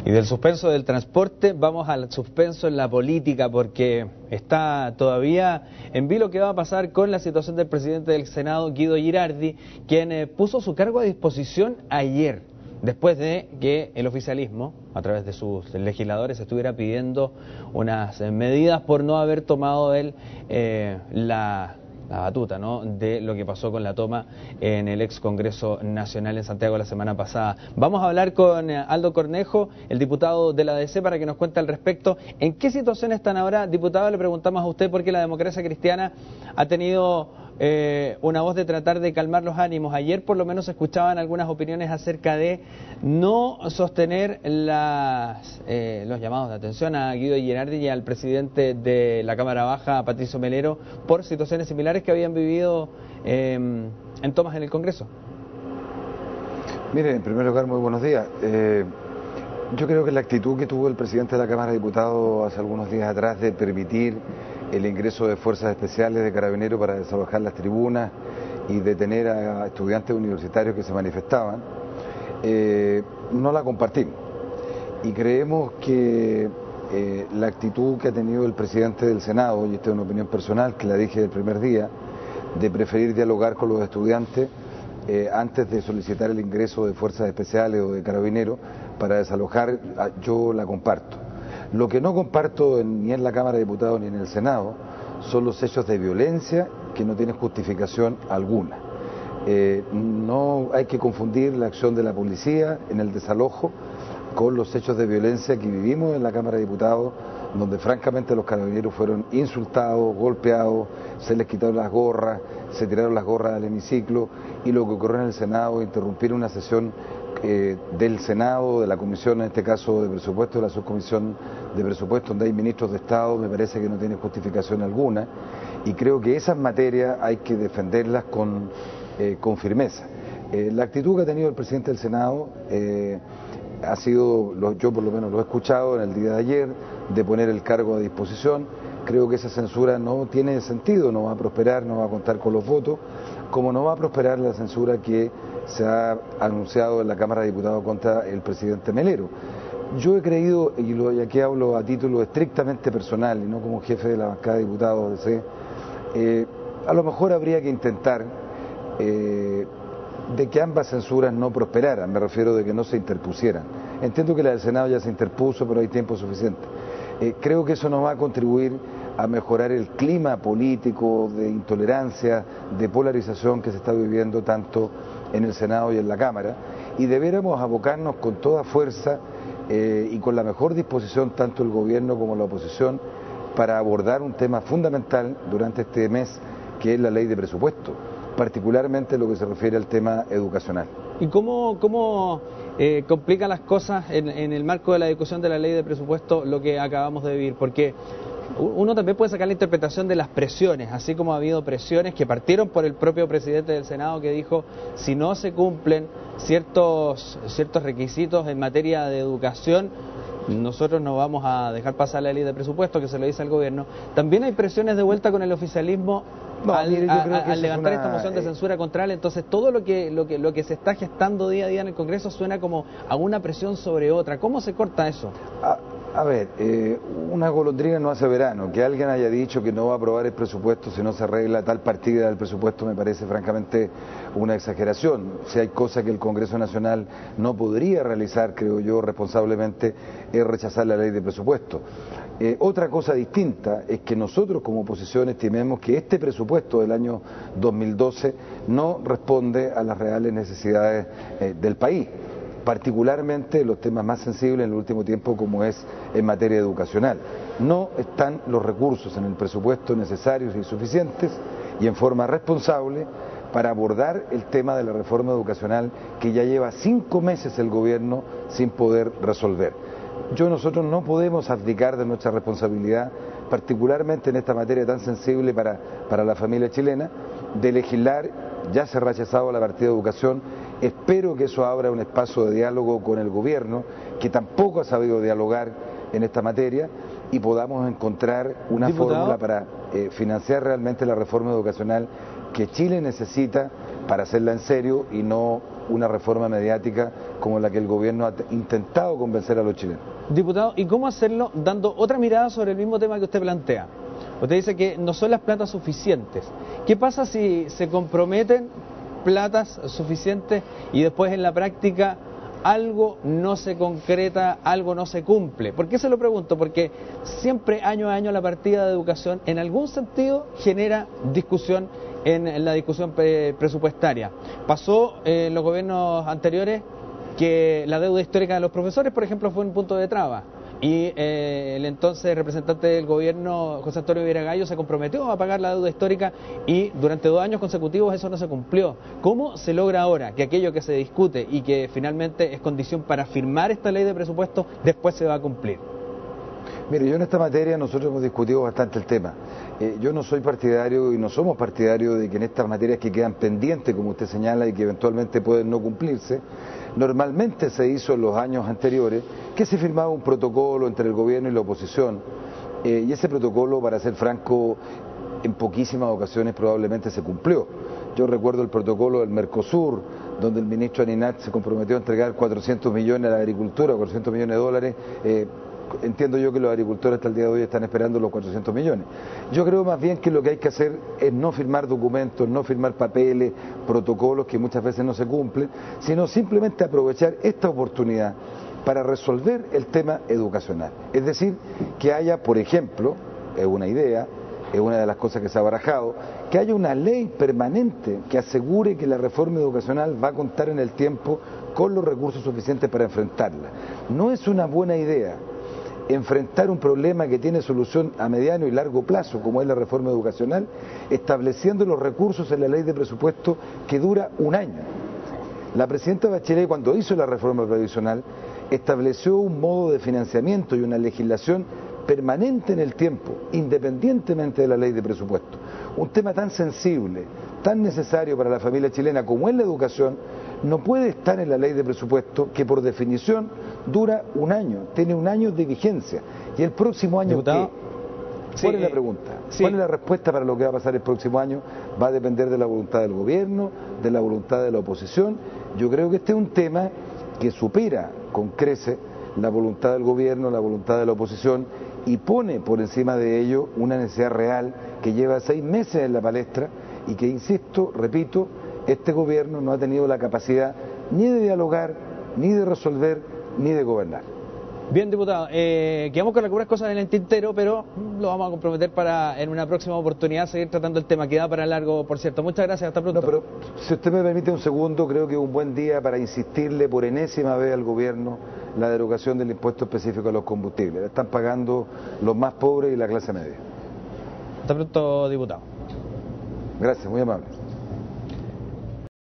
Y del suspenso del transporte vamos al suspenso en la política, porque está todavía en vilo qué va a pasar con la situación del presidente del Senado, Guido Girardi, quien puso su cargo a disposición ayer, después de que el oficialismo, a través de sus legisladores, estuviera pidiendo unas medidas por no haber tomado él la batuta, ¿no?, de lo que pasó con la toma en el ex Congreso Nacional en Santiago la semana pasada. Vamos a hablar con Aldo Cornejo, el diputado de la DC, para que nos cuente al respecto. ¿En qué situación están ahora? Diputado, le preguntamos a usted porque la democracia cristiana ha tenido una voz de tratar de calmar los ánimos. Ayer por lo menos se escuchaban algunas opiniones acerca de no sostener los llamados de atención a Guido Girardi y al presidente de la Cámara Baja, Patricio Melero, por situaciones similares que habían vivido en tomas en el Congreso. Mire, en primer lugar, muy buenos días. Yo creo que la actitud que tuvo el presidente de la Cámara de Diputados hace algunos días atrás de permitir el ingreso de fuerzas especiales de Carabineros para desalojar las tribunas y detener a estudiantes universitarios que se manifestaban, no la compartimos. Y creemos que la actitud que ha tenido el presidente del Senado, y esta es una opinión personal que la dije el primer día, de preferir dialogar con los estudiantes antes de solicitar el ingreso de fuerzas especiales o de Carabineros para desalojar, yo la comparto. Lo que no comparto ni en la Cámara de Diputados ni en el Senado son los hechos de violencia que no tienen justificación alguna. No hay que confundir la acción de la policía en el desalojo con los hechos de violencia que vivimos en la Cámara de Diputados, donde francamente los carabineros fueron insultados, golpeados, se les quitaron las gorras, se tiraron las gorras al hemiciclo, y lo que ocurrió en el Senado, interrumpir una sesión del Senado, de la Comisión, en este caso de Presupuesto, de la Subcomisión de Presupuesto, donde hay ministros de Estado, me parece que no tiene justificación alguna, y creo que esas materias hay que defenderlas con firmeza. La actitud que ha tenido el presidente del Senado ha sido, yo por lo menos lo he escuchado en el día de ayer, de poner el cargo a disposición. Creo que esa censura no tiene sentido, no va a prosperar, no va a contar con los votos, como no va a prosperar la censura que se ha anunciado en la Cámara de Diputados contra el presidente Melero. Yo he creído, y aquí hablo a título estrictamente personal y no como jefe de la bancada de diputados de DC, a lo mejor habría que intentar de que ambas censuras no prosperaran, me refiero de que no se interpusieran. Entiendo que la del Senado ya se interpuso, pero hay tiempo suficiente. Creo que eso no va a contribuir a mejorar el clima político de intolerancia, de polarización que se está viviendo tanto en el Senado y en la Cámara, y debiéramos abocarnos con toda fuerza y con la mejor disposición tanto el gobierno como la oposición para abordar un tema fundamental durante este mes, que es la ley de presupuesto, particularmente lo que se refiere al tema educacional. ¿Y cómo complican las cosas en el marco de la discusión de la ley de presupuesto lo que acabamos de vivir? Porque uno también puede sacar la interpretación de las presiones, así como ha habido presiones que partieron por el propio presidente del Senado, que dijo: si no se cumplen ciertos requisitos en materia de educación, nosotros no vamos a dejar pasar la ley de presupuesto, que se lo dice al gobierno. También hay presiones de vuelta con el oficialismo al levantar esta moción de censura contra él. Entonces todo lo que se está gestando día a día en el Congreso suena como a una presión sobre otra. ¿Cómo se corta eso? A ver, una golondrina no hace verano. Que alguien haya dicho que no va a aprobar el presupuesto si no se arregla tal partida del presupuesto me parece francamente una exageración. Si hay cosas que el Congreso Nacional no podría realizar, creo yo, responsablemente, es rechazar la ley de presupuesto. Otra cosa distinta es que nosotros como oposición estimemos que este presupuesto del año 2012 no responde a las reales necesidades del país, particularmente los temas más sensibles en el último tiempo, como es en materia educacional. No están los recursos en el presupuesto necesarios y suficientes y en forma responsable para abordar el tema de la reforma educacional que ya lleva 5 meses el gobierno sin poder resolver. Nosotros no podemos abdicar de nuestra responsabilidad, particularmente en esta materia tan sensible para la familia chilena, de legislar. Ya se ha rechazado la partida de educación. Espero que eso abra un espacio de diálogo con el gobierno, que tampoco ha sabido dialogar en esta materia, y podamos encontrar una fórmula para financiar realmente la reforma educacional que Chile necesita para hacerla en serio y no una reforma mediática como la que el gobierno ha intentado convencer a los chilenos. Diputado, ¿y cómo hacerlo dando otra mirada sobre el mismo tema que usted plantea? Usted dice que no son las platas suficientes. ¿Qué pasa si se comprometen platas suficientes y después en la práctica algo no se concreta, algo no se cumple? ¿Por qué se lo pregunto? Porque siempre año a año la partida de educación en algún sentido genera discusión en la discusión presupuestaria. Pasó en los gobiernos anteriores que la deuda histórica de los profesores, por ejemplo, fue un punto de traba. Y el entonces representante del gobierno, José Antonio Viragallo, se comprometió a pagar la deuda histórica y durante 2 años consecutivos eso no se cumplió. ¿Cómo se logra ahora que aquello que se discute y que finalmente es condición para firmar esta ley de presupuesto después se va a cumplir? Mire, yo en esta materia nosotros hemos discutido bastante el tema. Yo no soy partidario y no somos partidarios de que en estas materias que quedan pendientes, como usted señala, y que eventualmente pueden no cumplirse, normalmente se hizo en los años anteriores que se firmaba un protocolo entre el gobierno y la oposición, y ese protocolo, para ser franco, en poquísimas ocasiones probablemente se cumplió. Yo recuerdo el protocolo del Mercosur, donde el ministro Aninach se comprometió a entregar 400 millones a la agricultura, 400 millones de dólares. Entiendo yo que los agricultores hasta el día de hoy están esperando los 400 millones. Yo creo más bien que lo que hay que hacer es no firmar documentos, no firmar papeles, protocolos que muchas veces no se cumplen, sino simplemente aprovechar esta oportunidad para resolver el tema educacional. Es decir, que haya, por ejemplo, es una idea, es una de las cosas que se ha barajado, que haya una ley permanente que asegure que la reforma educacional va a contar en el tiempo con los recursos suficientes para enfrentarla. No es una buena idea enfrentar un problema que tiene solución a mediano y largo plazo, como es la reforma educacional, estableciendo los recursos en la ley de presupuesto que dura 1 año. La presidenta Bachelet, cuando hizo la reforma previsional, estableció un modo de financiamiento y una legislación permanente en el tiempo, independientemente de la ley de presupuesto. Un tema tan sensible, tan necesario para la familia chilena como es la educación, no puede estar en la ley de presupuesto, que por definición dura 1 año, tiene 1 año de vigencia. ¿Y el próximo año Diputado, qué? ¿Cuál es la pregunta? ¿Cuál es la respuesta para lo que va a pasar el próximo año? Va a depender de la voluntad del gobierno, de la voluntad de la oposición. Yo creo que este es un tema que supera con creces la voluntad del gobierno, la voluntad de la oposición, y pone por encima de ello una necesidad real que lleva 6 meses en la palestra y que, insisto, repito, este gobierno no ha tenido la capacidad ni de dialogar, ni de resolver, ni de gobernar. Bien, diputado, quedamos con algunas cosas en el tintero, pero lo vamos a comprometer para en una próxima oportunidad seguir tratando el tema. Queda para largo, por cierto. Muchas gracias, hasta pronto. No, pero si usted me permite un segundo, creo que es un buen día para insistirle por enésima vez al gobierno la derogación del impuesto específico a los combustibles. La están pagando los más pobres y la clase media. Hasta pronto, diputado. Gracias, muy amable.